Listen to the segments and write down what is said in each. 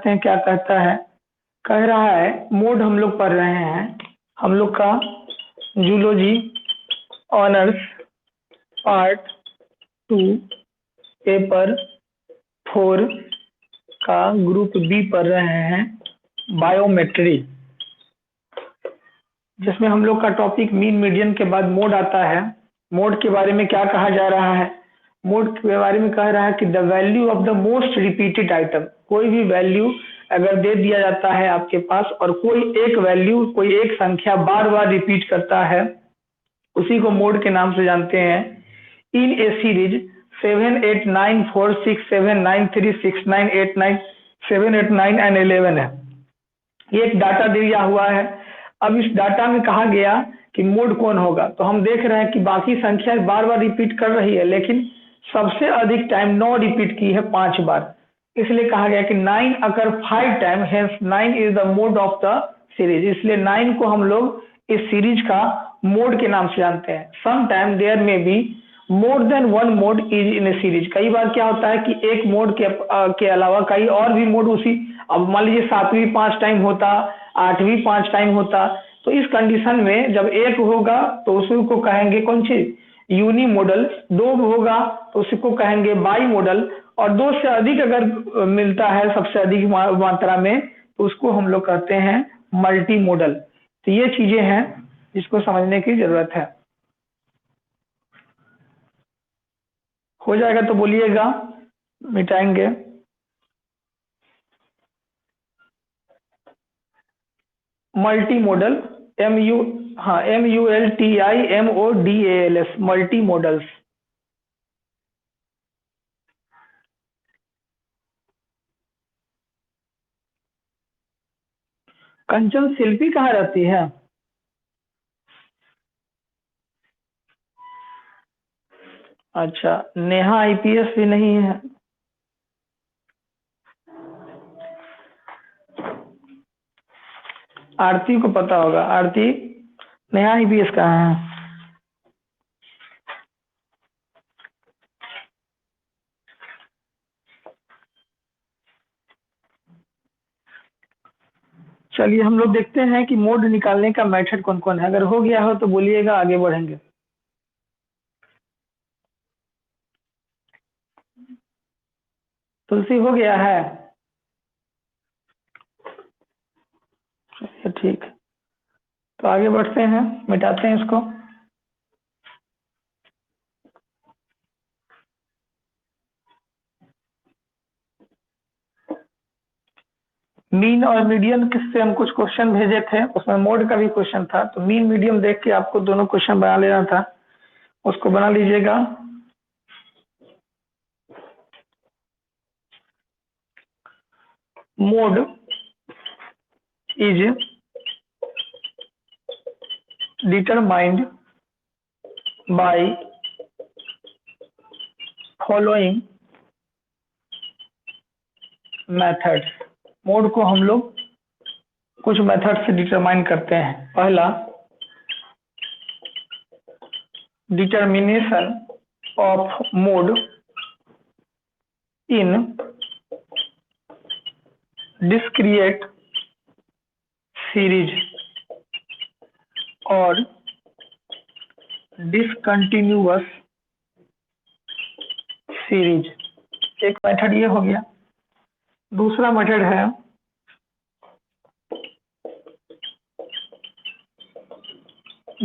हैं क्या कहता है। कह रहा है मोड हम लोग पढ़ रहे हैं, हम लोग का जूलॉजी ऑनर्स पार्ट 2 पेपर 4 का ग्रुप बी पढ़ रहे हैं, बायोमेट्री, जिसमें हम लोग का टॉपिक मीन मीडियन के बाद मोड आता है। मोड के बारे में क्या कहा जा रहा है? मोड के बारे में कह रहा है कि the value of the most repeated item, कोई भी वैल्यू अगर दे दिया जाता है आपके पास और कोई एक वैल्यू, कोई एक संख्या बार बार रिपीट करता है, उसी को मोड के नाम से जानते हैं। इन ए सीरीज 7 8 9 4 6 7 9 3 6 9 8 9 7 8 9 एंड 11 है। ये एक डाटा दिया हुआ है। अब इस डाटा में कहा गया कि मोड कौन होगा, तो हम देख रहे हैं कि बाकी संख्या बार बार रिपीट कर रही है, लेकिन सबसे अधिक टाइम 9 रिपीट की है 5 बार, इसलिए कहा गया कि 9 अगर 5 time, hence 9 is the mode of the series, इसलिए 9 को हम लोग इस सीरीज का मोड के नाम से जानते हैं। सम टाइम देयर में be more than one mod is in A series, कई बार क्या होता है कि एक मोड के अलावा कई और भी मोड उसी, अब मान लीजिए 7वीं 5 टाइम होता, 8वीं 5 टाइम होता, तो इस कंडीशन में जब एक होगा तो उसको कहेंगे कौन चीज, यूनी मॉडल। दो होगा तो उसको कहेंगे बाई मॉडल, और दो से अधिक अगर मिलता है सबसे अधिक मात्रा में तो उसको हम लोग कहते हैं मल्टी मॉडल। तो ये चीजें हैं जिसको समझने की जरूरत है। हो जाएगा तो बोलिएगा, मिटाएंगे। Multi model, MULTIMODALS, multi models. Kanchan Shilpi कहाँ रहती है? अच्छा, नेहा IPS भी नहीं है। आरती को पता होगा, आरती, नेहा IPS कहाँ है? चलिए हम लोग देखते हैं कि मोड निकालने का मेथड कौन कौन है। अगर हो गया हो तो बोलिएगा, आगे बढ़ेंगे। तुलसी हो गया है? चलिए ठीक, तो आगे बढ़ते हैं, मिटाते हैं इसको। मीन और मीडियन किससे हम कुछ क्वेश्चन भेजे थे, उसमें मोड का भी क्वेश्चन था, तो मीन मीडियम देख के आपको दोनों क्वेश्चन बना लेना था, उसको बना लीजिएगा। Mode is determined by following methods. Mode को हम लोग कुछ मेथड से डिटरमाइन करते हैं। पहला, determination of mode in discrete series और डिसकंटिन्यूअस सीरीज, एक मेथड ये हो गया। दूसरा मेथड है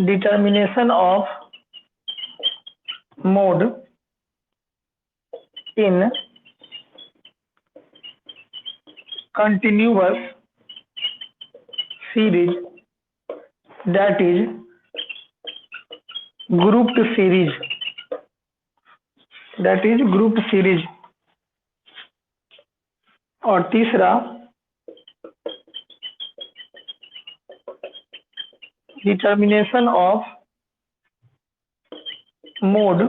determination of mode in continuous series, that is grouped series, that is grouped series. और तीसरा, determination of mode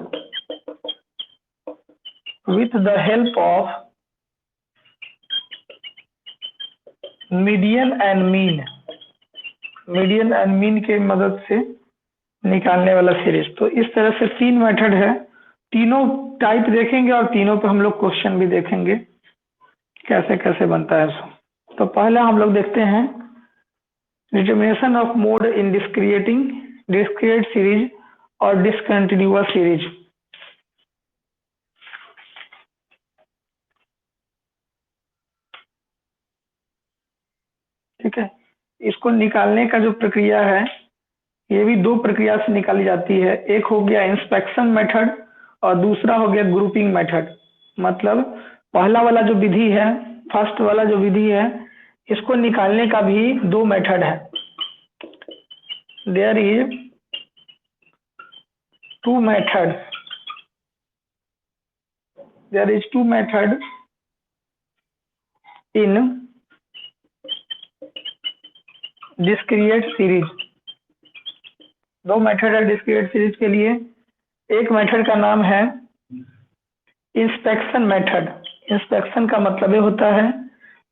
with the help of median and mean, median and mean के मदद से निकालने वाला सीरीज। तो इस तरह से 3 मेथड है, तीनों टाइप देखेंगे और तीनों पे हम लोग क्वेश्चन भी देखेंगे कैसे कैसे बनता है। तो पहला हम लोग देखते हैं determination of mode in discrete series और डिसकंटिन्यूअस सीरीज। ठीक है, इसको निकालने का जो प्रक्रिया है ये भी दो प्रक्रिया से निकाली जाती है। एक हो गया इंस्पेक्शन मेथड और दूसरा हो गया ग्रुपिंग मेथड। मतलब पहला वाला जो विधि है, फर्स्ट वाला जो विधि है, इसको निकालने का भी दो मेथड है। There is two method in discrete series. दो मेथड है डिस्क्रीट सीरीज के लिए। एक मेथड का नाम है इंस्पेक्शन मेथड। इंस्पेक्शन का मतलब ये होता है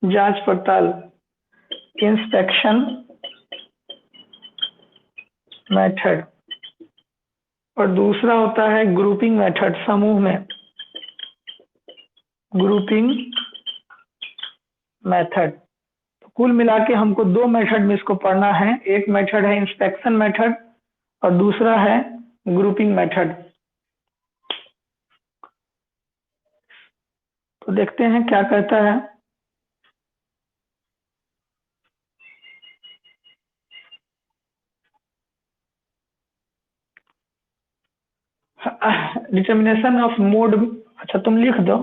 जांच पड़ताल, इंस्पेक्शन मेथड। और दूसरा होता है ग्रुपिंग मेथड, समूह में, ग्रुपिंग मेथड। तो कुल मिला के हमको दो मेथड में इसको पढ़ना है। एक मेथड है इंस्पेक्शन मेथड और दूसरा है ग्रुपिंग मेथड। तो देखते हैं क्या कहता है। डिटर्मिनेशन ऑफ मोड, अच्छा तुम लिख दो।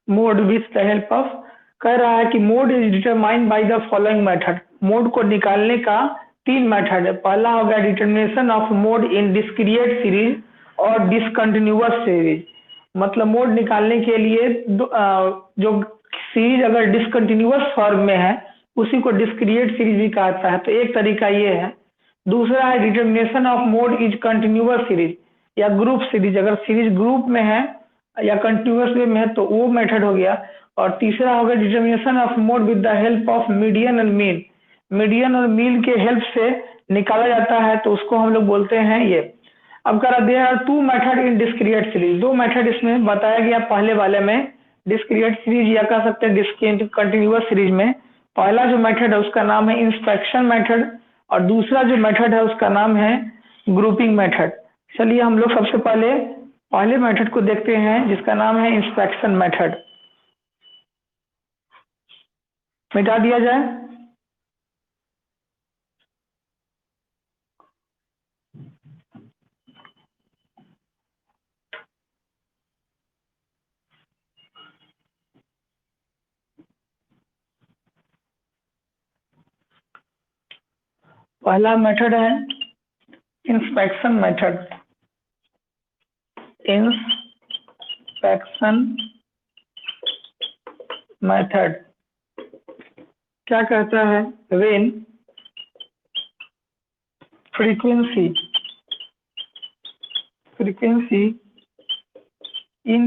Mode with the help of, कह रहा है कि mode is determined by the following method. Mode को निकालने का तीन मेथड है। पहला हो गया determination of mode in discrete series और डिसकंटिन्यूअस सीरीज। मतलब मोड निकालने के लिए जो सीरीज अगर डिसकंटिन्यूअस फॉर्म में है उसी को डिस्क्रीट सीरीज भी कहता है। तो एक तरीका ये है। दूसरा है determination of mode is continuous series या ग्रुप सीरीज। अगर सीरीज ग्रुप में है या कंटिन्यूअस वे में है तो वो मेथड हो गया। और तीसरा हो गया determination of mode with the help of median and mean. Median और मीन के हेल्प से निकाला जाता है तो उसको हम लोग बोलते हैं ये। अब करा there are two method in discrete series. दो मेथड इसमें बताया गया पहले वाले में, डिस्क्रीट सीरीज या कह सकते हैं डिसकंटिन्यूअस सीरीज में। पहला जो मेथड है उसका नाम है इंस्पेक्शन मेथड और दूसरा जो मेथड है उसका नाम है ग्रुपिंग मेथड। चलिए हम लोग सबसे पहले पहले मेथड को देखते हैं जिसका नाम है इंस्पेक्शन मेथड। मिटा दिया जाए। पहला मेथड है इंस्पेक्शन मेथड। इंस्पेक्शन मेथड क्या कहता है? When frequency in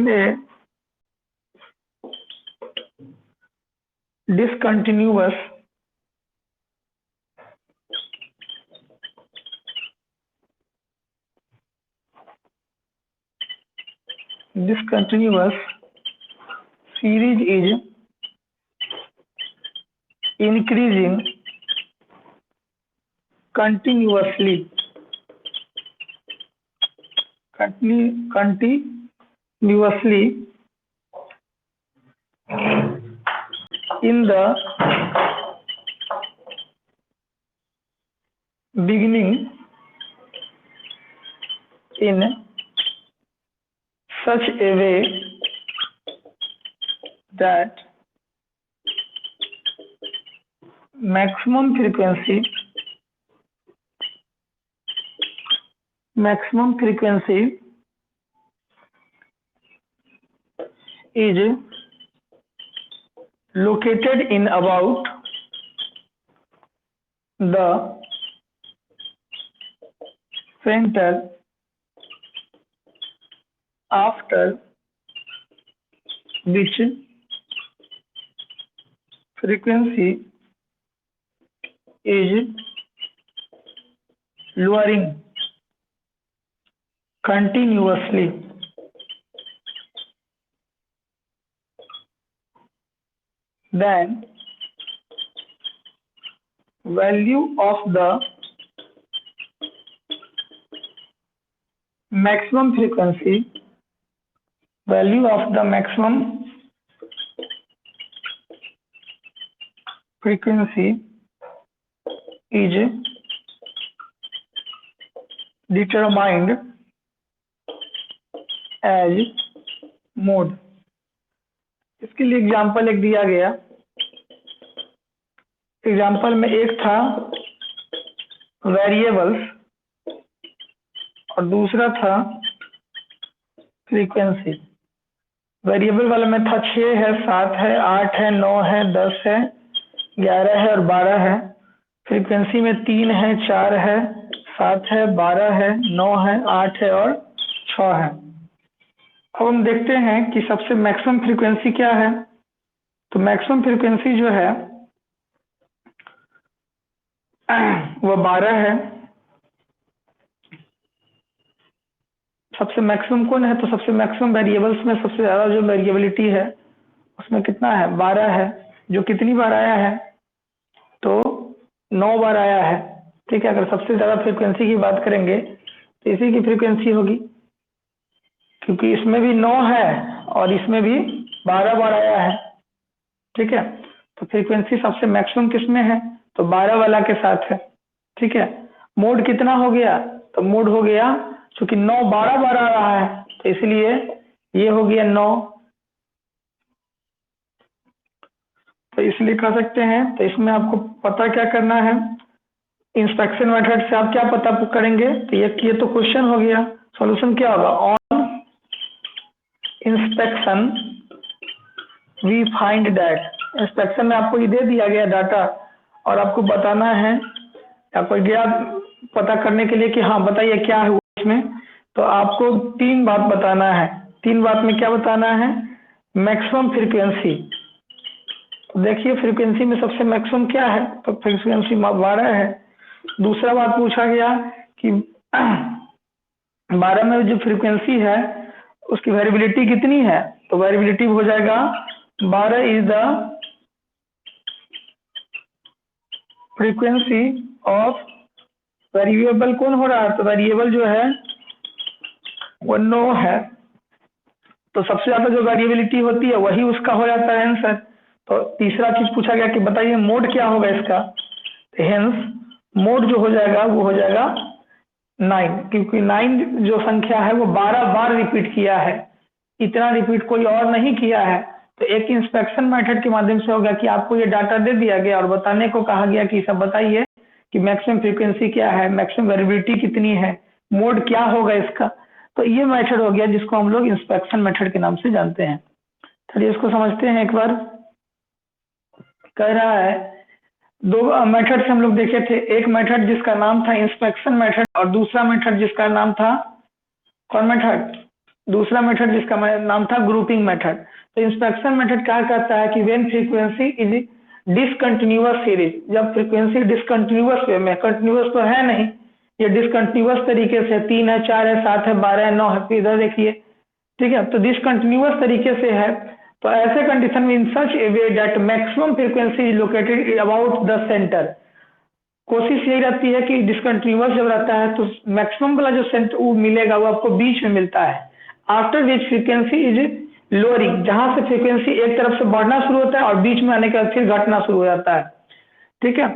a discontinuous series is increasing continuously in the beginning in such a way that maximum frequency is located in about the center after which frequency is lowering continuously। then value of the maximum frequency is determined as mode। इसके लिए example एक दिया गया। Example में एक था variables और दूसरा था फ्रीक्वेंसी। वेरिएबल वाले में था 6 है, 7 है, 8 है, 9 है, 10 है, 11 है और 12 है। फ्रीक्वेंसी में 3 है, 4 है, 7 है, 12 है, 9 है, 8 है और 6 है। अब हम देखते हैं कि सबसे मैक्सिमम फ्रीक्वेंसी क्या है। तो मैक्सिमम फ्रीक्वेंसी जो है वो 12 है। सबसे मैक्सिमम कौन है? तो सबसे मैक्सिमम वेरिएबल्स में सबसे ज्यादा जो वेरिएबिलिटी है उसमें कितना है? 12 है। जो कितनी बार आया है? तो 9 बार आया है। ठीक है, अगर सबसे ज्यादा फ्रीक्वेंसी की बात करेंगे तो इसी की फ्रीक्वेंसी होगी, क्योंकि इसमें भी 9 है और इसमें भी 12 बार आया है। ठीक है, तो फ्रीक्वेंसी सबसे मैक्सिमम किसमें है? तो 12 वाला के साथ है। ठीक है, मोड कितना हो गया? तो मोड हो गया, क्योंकि 9 12 बार आ रहा है तो इसलिए ये हो गया 9। तो इसलिए कह सकते हैं, तो इसमें आपको पता क्या करना है, इंस्पेक्शन मेथड से आप क्या पता करेंगे? तो ये तो क्वेश्चन हो गया। सॉल्यूशन क्या होगा? On inspection we find that. Inspection में आपको ये दे दिया गया डाटा और आपको बताना है, आपको गया पता करने के लिए कि हाँ बताइए क्या है इसमें। तो आपको 3 बात बताना है। 3 बात में क्या बताना है? Maximum frequency. तो देखिए फ्रीक्वेंसी में सबसे मैक्सिमम क्या है? तो फ्रीक्वेंसी 12 है। दूसरा बात पूछा गया कि 12 में जो फ्रीक्वेंसी है उसकी वेरिएबिलिटी कितनी है? तो वेरिएबिलिटी हो जाएगा 12 is the frequency of variable. कौन हो रहा है? तो वेरिएबल जो है वो 9 है। तो सबसे ज्यादा जो वेरिएबिलिटी होती है वही उसका हो जाता है आंसर। तो तीसरा चीज पूछा गया कि बताइए मोड क्या होगा इसका। तो हेंस मोड जो हो जाएगा वो हो जाएगा 9, क्योंकि 9 जो संख्या है वो 12 बार रिपीट किया है, इतना रिपीट कोई और नहीं किया है। तो एक इंस्पेक्शन मेथड के माध्यम से होगा कि आपको ये डाटा दे दिया गया और बताने को कहा गया कि सब बताइए कि मैक्सिमम फ्रीक्वेंसी क्या है, मैक्सिमम वेरिएबिलिटी कितनी है, मोड क्या होगा इसका। तो ये मेथड हो गया जिसको हम लोग इंस्पेक्शन मेथड के नाम से जानते हैं। चलिए इसको समझते हैं एक बार। कह रहा है 2 मेथड से हम लोग देखे थे, एक मेथड जिसका नाम था इंस्पेक्शन मेथड और दूसरा मेथड जिसका नाम था कौन मेथड? दूसरा मेथड जिसका नाम था ग्रुपिंग मेथड। तो इंस्पेक्शन मेथड क्या कहता है कि when frequency is discontinuous series, जब फ्रीक्वेंसी डिसकंटिन्यूअस वे में, कंटिन्यूअस तो है नहीं, ये डिसकंटिन्यूअस तरीके से 3 है, 4 है, 7 है, 12 है, 9 है, इधर देखिए। ठीक है, तो डिसकंटिन्यूअस तरीके से है। तो ऐसे कंडीशन में in such a way that maximum frequency is located about the centre. कोशिश यही रहती है कि डिसकंटिन्यूअस जब रहता है तो मैक्सिमम वाला जो सेंटर वो मिलेगा वो आपको बीच में मिलता है। After which frequency is lowering, जहां से फ्रीक्वेंसी एक तरफ से बढ़ना शुरू होता है और बीच में आने के बाद फिर घटना शुरू हो जाता है। ठीक है,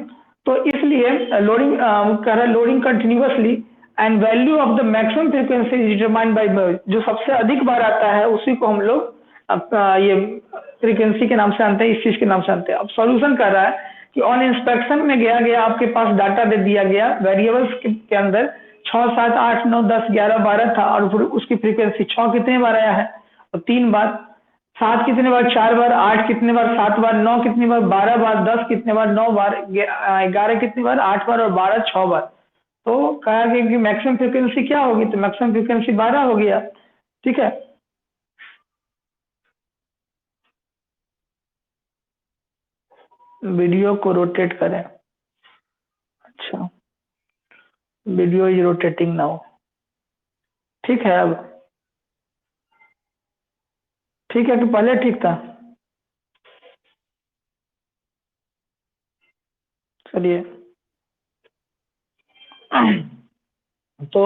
तो इसलिए लोडिंग कह रहा है loading continuously and value of the maximum frequency is determined by, जो सबसे अधिक बार आता है उसी को हम लोग ये फ्रीक्वेंसी के नाम से जानते हैं, इस चीज के नाम से जानते हैं। अब सॉल्यूशन कर रहा है कि ऑन इंस्पेक्शन में गया आपके पास डाटा दे दिया गया वेरिएबल्स के अंदर 6 7 8 9 10 11 12 था और फिर उसकी फ्रीक्वेंसी 6 कितने बार आया है? तो 3 बार। 7 कितने बार? 4 बार। 8 कितने बार? 7 बार। 9 कितने बार? 12 बार। 10 कितने बार? 9 बार। 11 कितने बार? 8 बार और 12 6 बार। तो कहा गया कि मैक्सिमम फ्रीक्वेंसी क्या होगी? तो मैक्सिमम फ्रीक्वेंसी 12 हो गया। ठीक है, वीडियो को रोटेट करें। अच्छा, वीडियो इज रोटेटिंग नाउ। ठीक है, अब ठीक है कि पहले ठीक था? चलिए, तो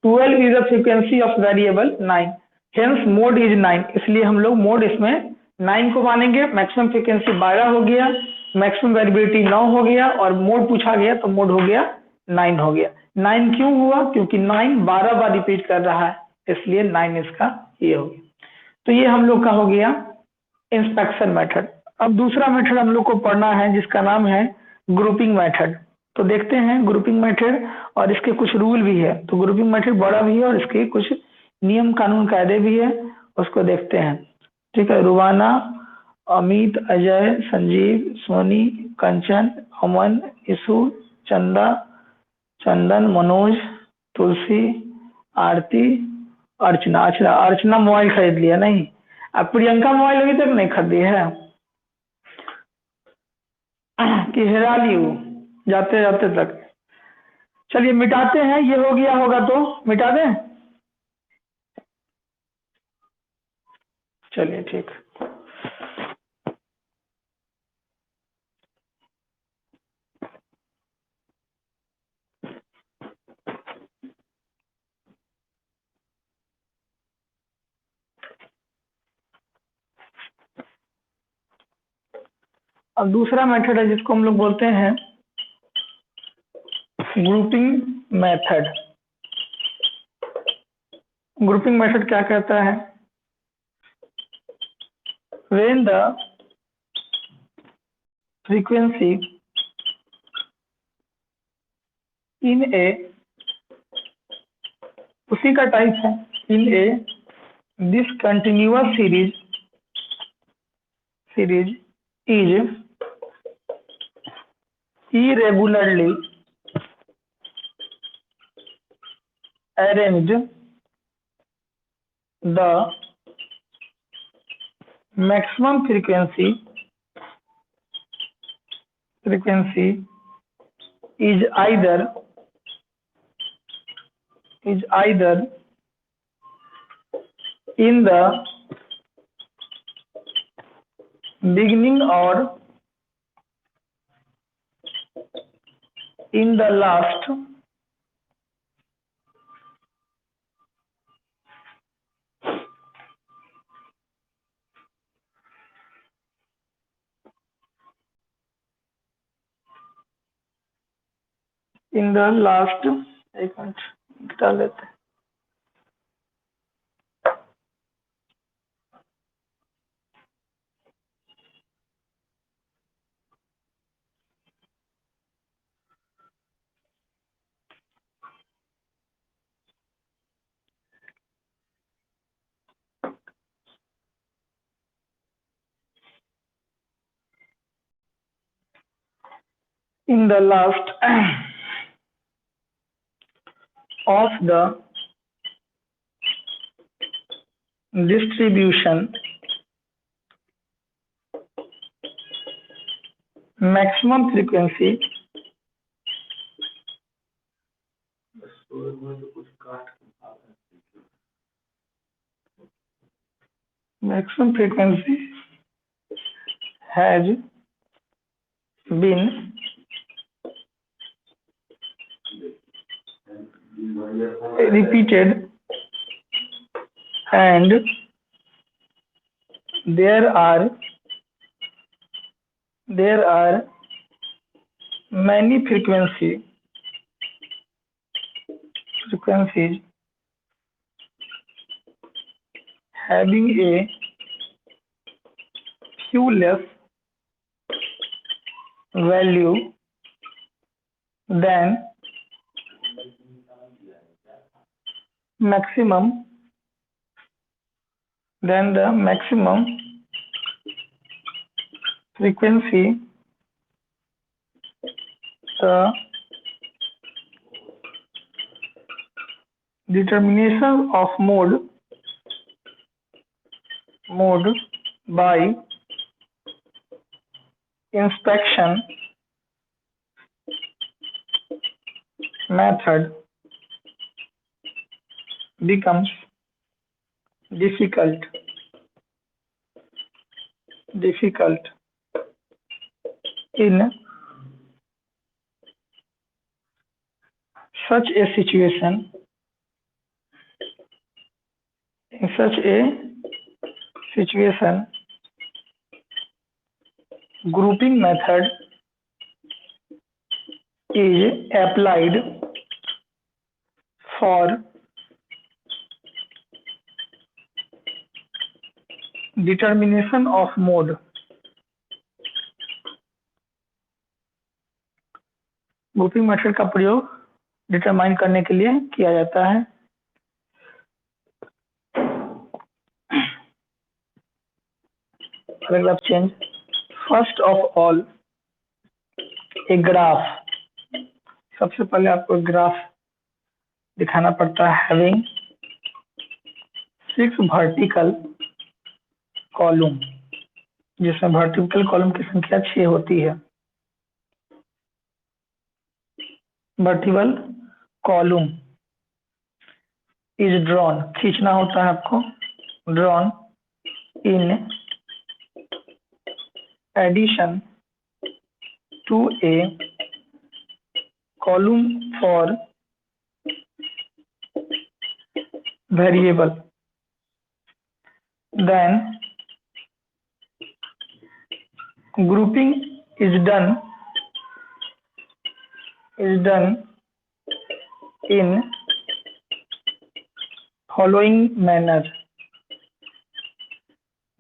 12 is the frequency of variable 9, hence mode is 9, इसलिए हम लोग मोड इसमें 9 को मानेंगे। मैक्सिमम फ्रीक्वेंसी 12 हो गया, मैक्सिमम वेरिएबिलिटी 9 हो गया, और मोड पूछा गया तो मोड हो गया 9 हो गया। 9 क्यों हुआ? क्योंकि 9 12 बार रिपीट कर रहा है, इसलिए 9 इसका ये हो गया। तो ये हम लोग का हो गया इंस्पेक्शन मेथड। अब दूसरा मेथड हम लोग को पढ़ना है जिसका नाम है ग्रुपिंग मेथड। तो देखते हैं ग्रुपिंग मेथड, और इसके कुछ रूल भी है। तो ग्रुपिंग मेथड बड़ा भी है और इसके कुछ नियम कानून कायदे भी है, उसको देखते हैं। ठीक है, रुवाना, अमित, अजय, संजीव, सोनी, कंचन, अमन, ईशु, चंदा, चंदन, मनोज, तुलसी, आरती, अर्चना। अच्छा, अर्चना मोबाइल खरीद लिया नहीं? अब प्रियंका मोबाइल अभी तक नहीं खरीदी है कि हेरा ली हूँ जाते जाते तक? चलिए मिटाते हैं, ये हो गया होगा तो मिटा दें। चलिए ठीक। अब दूसरा मेथड है जिसको हम लोग बोलते हैं ग्रुपिंग मेथड। ग्रुपिंग मेथड क्या कहता है? व्हेन द फ्रीक्वेंसी इन ए, उसी का टाइप है, इन ए discontinuous series is irregularly arranged, the maximum frequency is either in the beginning or in the last एक मिनट निकाल लेते हैं। In the last of the distribution, maximum frequency has been repeated, and there are many frequencies having a few less value than maximum the maximum frequency. The determination of mode by inspection method becomes difficult in such a situation, grouping method is applied for determination of mode. Grouping method का प्रयोग determine करने के लिए किया जाता है। Paragraph change. First of all a graph, सबसे पहले आपको ग्राफ दिखाना पड़ता है। हैविंग 6 वर्टिकल कॉलम, जिसमें वर्टिकल कॉलम की संख्या 6 होती है। वर्टिकल कॉलम इज ड्रॉन, खींचना होता है आपको, drawn in addition to a column for variable, then grouping is done in following manner.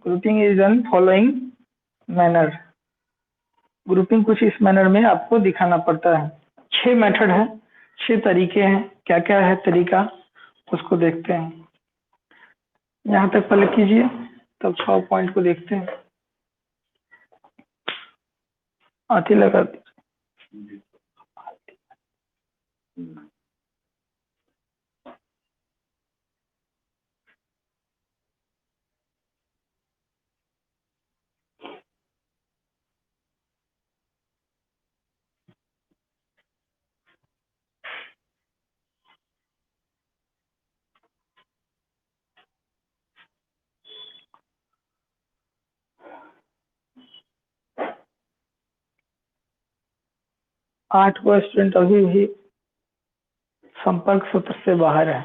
Grouping is done following manner. Grouping कुछ इस मैनर में आपको दिखाना पड़ता है। 6 मेथड है, 6 तरीके हैं। क्या क्या है तरीका, उसको देखते हैं। यहाँ तक पहले कीजिए, तब 6 पॉइंट को देखते हैं। आती लगा दीजिए। 8 को स्टूडेंट अभी भी संपर्क सूत्र से बाहर है।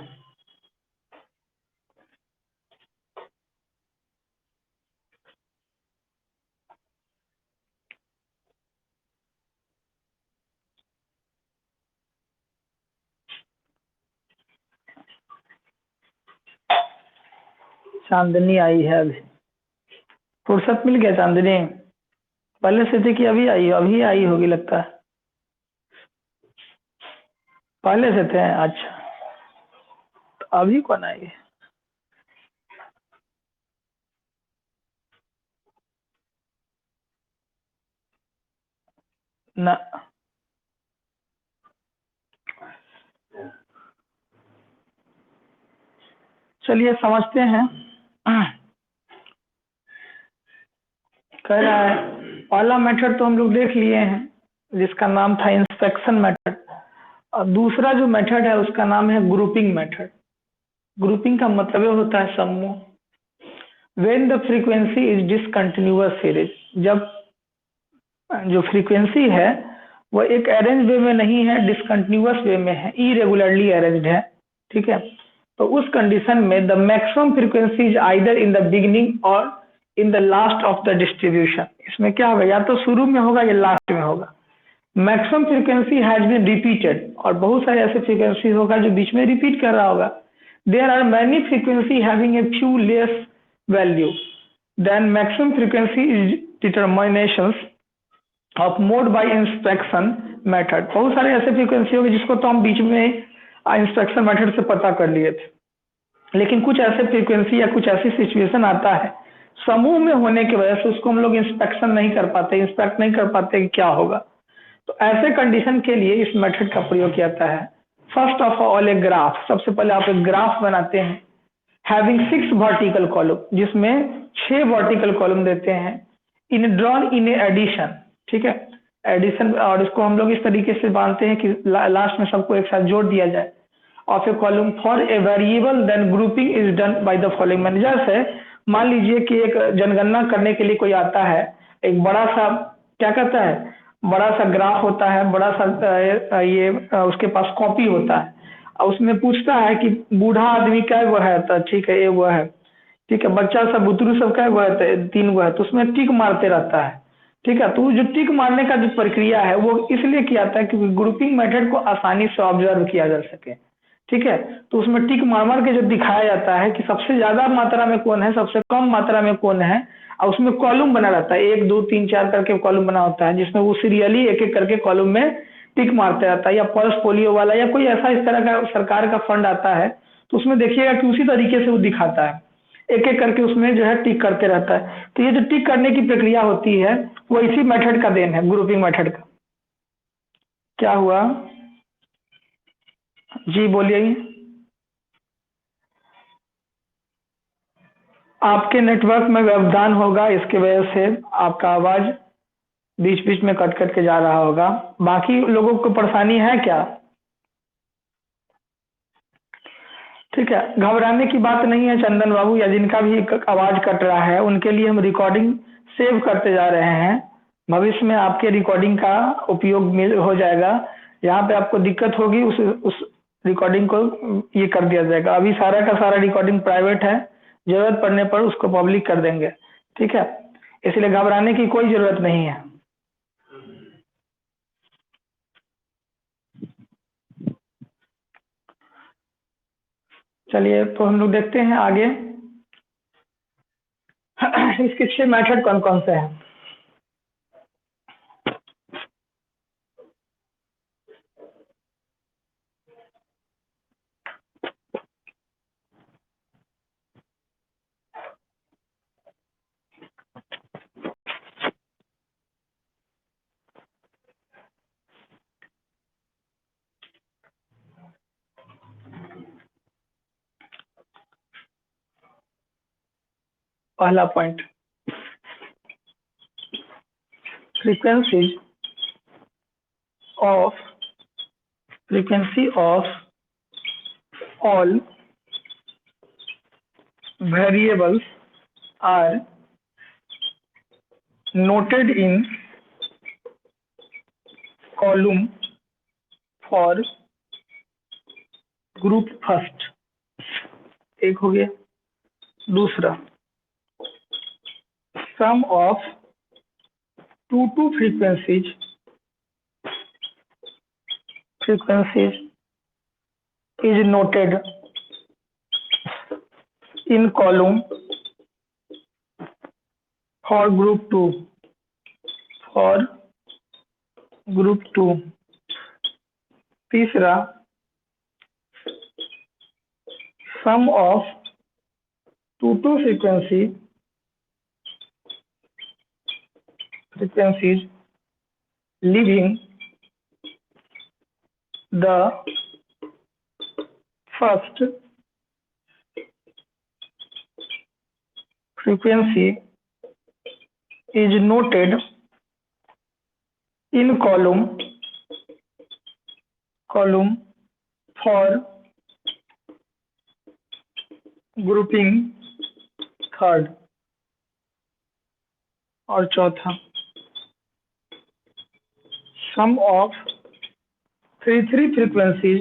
चांदनी आई है अभी, फुर्सत मिल गया। चांदनी पहले से थी कि अभी आई होगी लगता है। पहले से थे, अच्छा। तो अभी कौन आई है? ना, चलिए समझते हैं। कह रहा है पहला मेथड तो हम लोग देख लिए हैं, जिसका नाम था इंस्पेक्शन मेथड, और दूसरा जो मेथड है उसका नाम है ग्रुपिंग मेथड। ग्रुपिंग का मतलब होता है समूह। When the frequency is discontinuous series, जब जो फ्रीक्वेंसी है वो एक अरेंज वे में नहीं है, डिसकंटिन्यूअस वे में है, इरेगुलरली अरेंज्ड है। ठीक है, तो उस कंडीशन में the maximum frequency is either in the beginning और in the last of the distribution. इसमें क्या होगा, या तो शुरू में होगा या लास्ट में होगा। Maximum frequency has been repeated, और बहुत सारे ऐसे फ्रीक्वेंसी होगा जो बीच में रिपीट कर रहा होगा। There are many frequency having a few less value then maximum frequency is determinations of mode by inspection method. बहुत सारे ऐसे फ्रीक्वेंसी होंगे जिसको तो हम बीच में इंस्पेक्शन मेथड से पता कर लिए थे, लेकिन कुछ ऐसे फ्रीक्वेंसी या कुछ ऐसी सिचुएशन आता है समूह में होने की वजह से उसको हम लोग इंस्पेक्ट नहीं कर पाते कि क्या होगा। तो ऐसे कंडीशन के लिए इस मेथड का प्रयोग किया जाता है। First of all a graph, सबसे पहले आप एक ग्राफ बनाते हैं हैविंग 6 वर्टिकल कॉलम, जिसमें 6 वर्टिकल कॉलम देते हैं, इन ड्रॉन इन एडिशन। ठीक है, एडिशन, और इसको हम लोग इस तरीके से बांधते हैं कि लास्ट में सबको एक साथ जोड़ दिया जाए। Of a column for a variable then grouping is done by the following manager. से मान लीजिए कि एक जनगणना करने के लिए कोई आता है, एक बड़ा सा क्या कहता है बड़ा सा ग्राफ होता है, बड़ा सा ये उसके पास कॉपी होता है और उसमें पूछता है कि बूढ़ा आदमी क्या वो है, तो ठीक है ये वो है, ठीक है, बच्चा सब बुतरू सब क्या वो है, तो 3 वो है, तो उसमें टिक मारते रहता है। ठीक है, तो वो जो टिक मारने का जो प्रक्रिया है वो इसलिए किया जाता है कि ग्रुपिंग मेथड को आसानी से ऑब्जर्व किया जा सके। ठीक है, तो उसमें टिक मार मार के जो दिखाया जाता है कि सबसे ज्यादा मात्रा में कौन है, सबसे कम मात्रा में कौन है, और उसमें कॉलम बना रहता है, 1 2 3 4 करके कॉलम बना होता है, जिसमें वो सीरियली एक एक करके कॉलम में टिक मारते रहता है। या पल्स पोलियो वाला या कोई ऐसा इस तरह का सरकार का फंड आता है, तो उसमें देखिएगा कि उसी तरीके से वो दिखाता है, एक एक करके उसमें जो है टिक करते रहता है। तो ये जो टिक करने की प्रक्रिया होती है वो इसी मेथड का देन है, ग्रुपिंग मेथड का। क्या हुआ? जी बोलिए। आपके नेटवर्क में व्यवधान होगा, इसकी वजह से आपका आवाज बीच बीच में कट कट के जा रहा होगा। बाकी लोगों को परेशानी है क्या? ठीक है, घबराने की बात नहीं है चंदन बाबू, या जिनका भी आवाज कट रहा है उनके लिए हम रिकॉर्डिंग सेव करते जा रहे हैं। भविष्य में आपके रिकॉर्डिंग का उपयोग मिल हो जाएगा। यहाँ पे आपको दिक्कत होगी उस रिकॉर्डिंग को ये कर दिया जाएगा। अभी सारा का सारा रिकॉर्डिंग प्राइवेट है, जरूरत पड़ने पर उसको पब्लिक कर देंगे। ठीक है, इसलिए घबराने की कोई जरूरत नहीं है। चलिए तो हम लोग देखते हैं आगे इसके 6 मेथड कौन कौन से हैं। पहला point, frequency of all variables are noted in column for group first। एक हो गया। दूसरा, sum of two frequencies is noted in column for group 2। तीसरा, sum of two frequencies leaving the first frequency is noted in column for grouping third। और चौथा, sum of three frequencies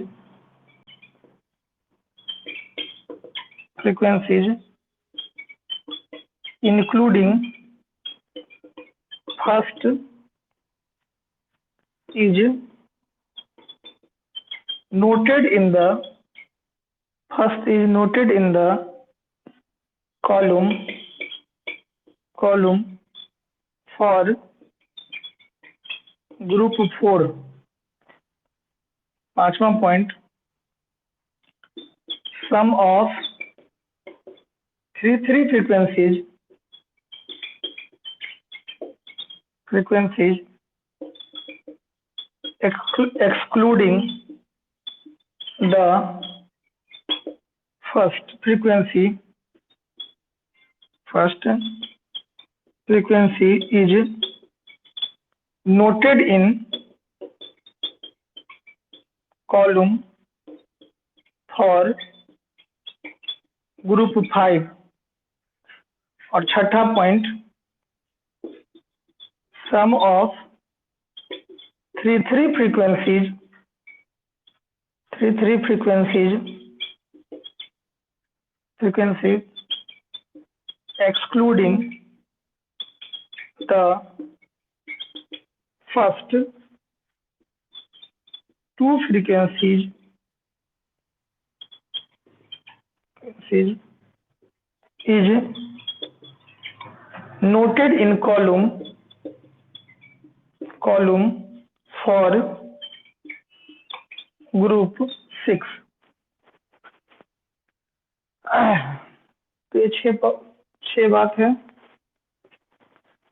including first is noted in the column for group 4। पांचवा point, sum of three frequencies excluding the first frequency is noted in column for group 5। और छठा point, sum of three frequencies excluding the first two frequencies is noted in column for group 6। तो ये छह बात है,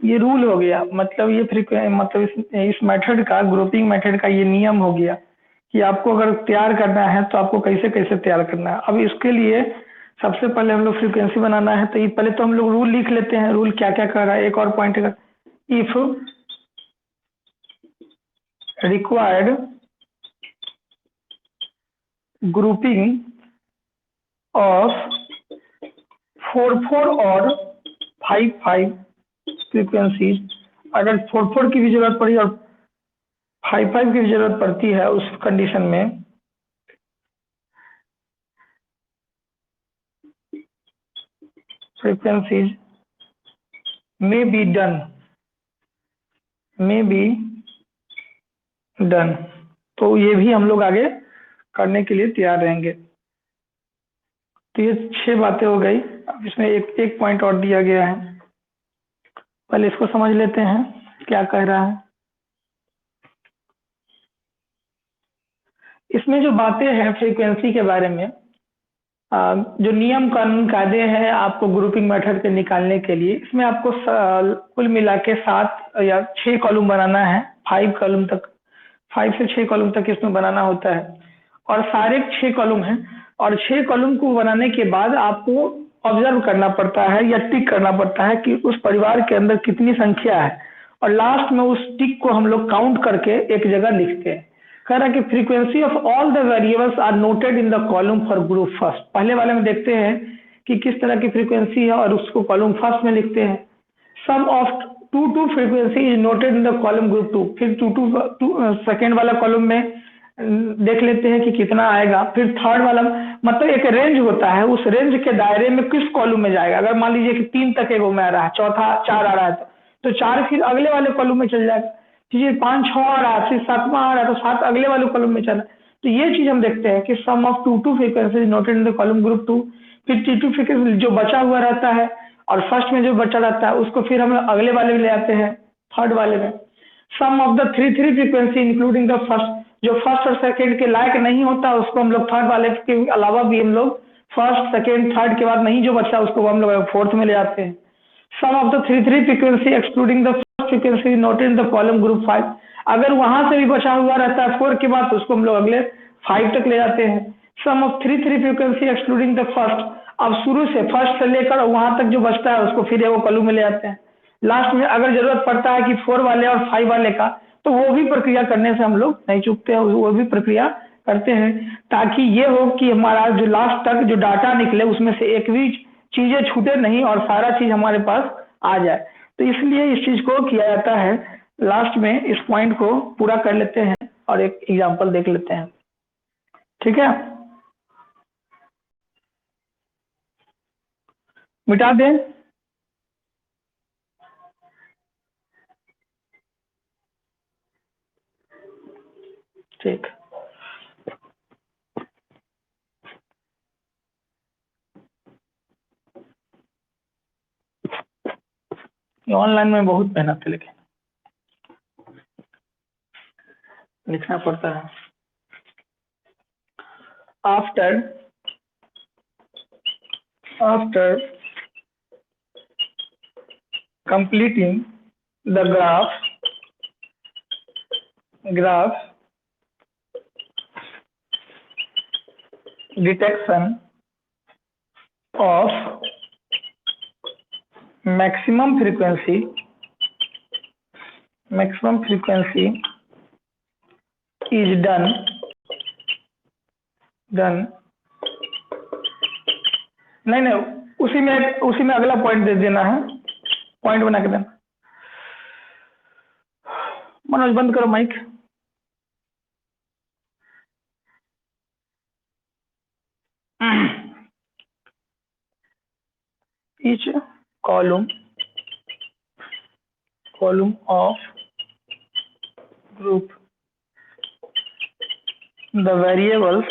ये rule हो गया। मतलब ये मतलब इस मेथड का, ग्रुपिंग मेथड का ये नियम हो गया कि आपको अगर तैयार करना है तो आपको कैसे कैसे तैयार करना है। अब इसके लिए सबसे पहले हम लोग फ्रीक्वेंसी बनाना है, तो ये पहले तो हम लोग रूल लिख लेते हैं। रूल क्या क्या कर रहा है, एक और पॉइंट का, इफ रिक्वायर्ड ग्रुपिंग ऑफ 4 और 5 फ्रीक्वेंसीज, अगर 4 की भी जरूरत पड़ी और 5 की भी जरूरत पड़ती है, उस कंडीशन में frequencies may be done। तो ये भी हम लोग आगे करने के लिए तैयार रहेंगे। तो ये 6 बातें हो गई। अब इसमें एक पॉइंट और दिया गया है, पहले इसको समझ लेते हैं क्या कह रहा है। इसमें जो बातें हैं फ्रीक्वेंसी के बारे में, जो नियम कानून कायदे हैं आपको ग्रुपिंग मेथड के निकालने के लिए, इसमें आपको कुल मिला के 7 या 6 कॉलम बनाना है। 5 कॉलम तक, 5 से 6 कॉलम तक इसमें बनाना होता है, और सारे 6 कॉलम हैं। और 6 कॉलम को बनाने के बाद आपको ऑब्जर्व करना पड़ता है या टिक करना पड़ता है कि उस परिवार के अंदर कितनी संख्या है, और लास्ट में उस टिक को हम लोग काउंट करके एक जगह लिखते हैं। कह रहा है कि frequency of all the variables are noted in the column for group first. पहले वाले में देखते हैं कि किस तरह की फ्रीक्वेंसी है और उसको कॉलम फर्स्ट में लिखते हैं। Sum of 2 frequency is noted in the column group 2। फिर 2 सेकेंड वाला कॉलम में देख लेते हैं कि कितना आएगा। फिर थर्ड वाला, मतलब एक रेंज होता है, उस रेंज के दायरे में किस कॉलम में जाएगा। अगर मान लीजिए कि 3 तक एगो में आ रहा है, चौथा 4 आ रहा है, तो 4 फिर अगले वाले कॉलम में चल जाएगा। ठीक, 5 6 आ रहा है, फिर 7वां आ रहा है तो 7 अगले वाले कॉलम में चला। तो ये चीज हम देखते हैं कि sum of 2 frequency noted in the column group 2। फिर T2 फ्रीक्वेंसी जो बचा हुआ रहता है और फर्स्ट में जो बचा रहता है उसको फिर हम अगले वाले में ले आते हैं, थर्ड वाले में। Sum of the 3 frequency including the first, जो फर्स्ट और सेकेंड के लायक नहीं होता उसको हम लोग थर्ड वाले के अलावा भी हम लोग फर्स्ट सेकेंड थर्ड के बाद नहीं जो बचा उसको हम लोग फोर्थ में ले आते हैं। Sum of the 3 frequency excluding the first frequency noted in the column group 5। अगर वहां से भी बचा हुआ रहता है 4 के बाद तो उसको हम लोग अगले 5 तक ले जाते हैं। Sum of 3 frequency excluding the first, अब शुरू से फर्स्ट से लेकर वहां तक जो बचता है उसको फिर वो कॉलम में ले आते हैं। लास्ट में अगर जरूरत पड़ता है कि 4 वाले और 5 वाले का, तो वो भी प्रक्रिया करने से हम लोग नहीं चूकते हैं, वो भी प्रक्रिया करते हैं, ताकि ये हो कि हमारा जो लास्ट तक जो डाटा निकले उसमें से एक भी चीजें छूटे नहीं और सारा चीज हमारे पास आ जाए। तो इसलिए इस चीज को किया जाता है। लास्ट में इस पॉइंट को पूरा कर लेते हैं और एक एग्जांपल देख लेते हैं, ठीक है। मिटा दें, ठीक। ऑनलाइन में बहुत मेहनत है लेकिन लिखना पड़ता है। After completing the graph detection of maximum frequency is done नहीं, उसी में अगला पॉइंट दे देना है, पॉइंट बना के देना। मनोज बंद करो mic. each column of group the variables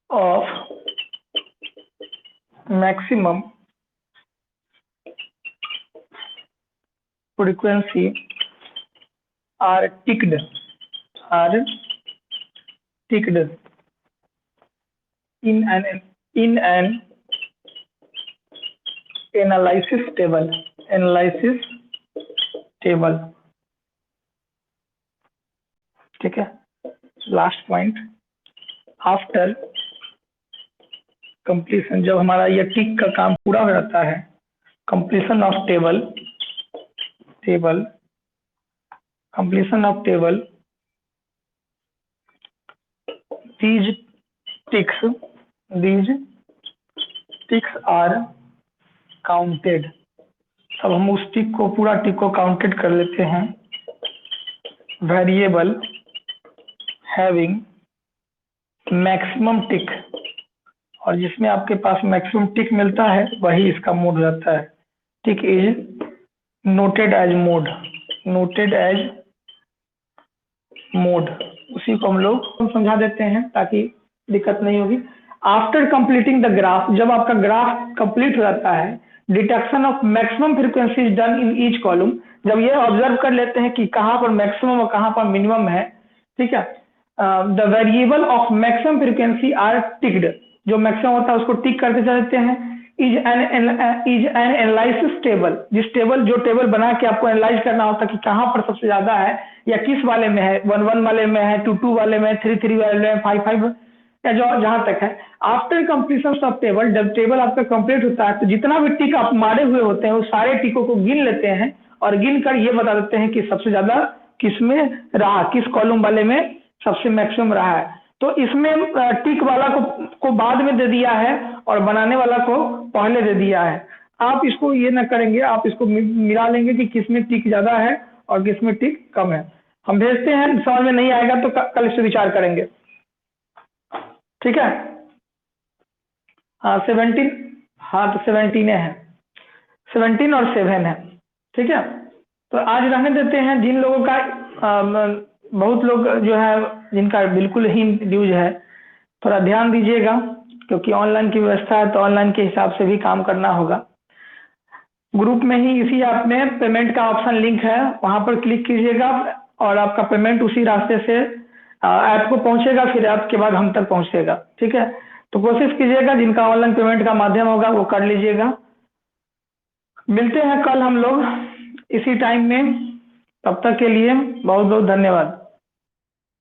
of maximum frequency are ticked in an analysis table. ठीक है, लास्ट पॉइंट, आफ्टर कंप्लीशन, जब हमारा ये टिक का काम पूरा हो जाता है, completion of table these ticks are counted। अब हम उस पूरा टिक को काउंटेड कर लेते हैं। वेरिएबल हैविंग मैक्सिमम टिक, और जिसमें आपके पास मैक्सिमम टिक मिलता है वही इसका मोड हो जाता है। टिक इज नोटेड एज मोड, उसी को हम लोग समझा देते हैं ताकि दिक्कत नहीं होगी। आफ्टर कंप्लीटिंग द ग्राफ, जब आपका ग्राफ कंप्लीट हो जाता है, detection of maximum frequency is done in each column, जब ये ऑब्जर्व कर लेते हैं कि कहाँ पर मैक्सिमम और कहाँ पर मिनिमम है, ठीक है, the variable of maximum frequency are ticked, जो मैक्सिमम होता है उसको टिक करते चलते हैं। इज एन एनालिसिस टेबल, जो टेबल बना के आपको एनालाइज करना होता है कि कहाँ पर सबसे ज्यादा है या किस वाले में है, 1 वाले में है, 2 वाले में, 3 वाले में, 5 या जो जहां तक है। आफ्टर कंप्लीशन ऑफ टेबल, जब टेबल आपका कंप्लीट होता है तो जितना भी टिक आप मारे हुए होते हैं वो सारे टिकों को गिन लेते हैं और गिन कर ये बता देते हैं कि सबसे ज्यादा किस में रहा, किस कॉलम वाले में सबसे मैक्सिमम रहा है। तो इसमें टिक वाला को बाद में दे दिया है और बनाने वाला को पहले दे दिया है। आप इसको ये ना करेंगे, आप इसको मिला लेंगे कि किसमें टिक ज्यादा है और किसमें टिक कम है। हम भेजते हैं, समझ में नहीं आएगा तो कल इस पर विचार करेंगे, ठीक है। हाँ 17, हाँ तो 17 है, 17 और 7 है, ठीक है। तो आज रहने देते हैं। जिन लोगों का बहुत लोग जो है जिनका बिल्कुल ही ड्यूज है, थोड़ा ध्यान दीजिएगा क्योंकि ऑनलाइन की व्यवस्था है तो ऑनलाइन के हिसाब से भी काम करना होगा। ग्रुप में ही इसी ऐप में पेमेंट का ऑप्शन लिंक है, वहां पर क्लिक कीजिएगा और आपका पेमेंट उसी रास्ते से ऐप को पहुंचेगा, फिर ऐप के बाद हम तक पहुंचेगा, ठीक है। तो कोशिश कीजिएगा जिनका ऑनलाइन पेमेंट का माध्यम होगा वो कर लीजिएगा। मिलते हैं कल हम लोग इसी टाइम में, तब तक के लिए बहुत बहुत धन्यवाद।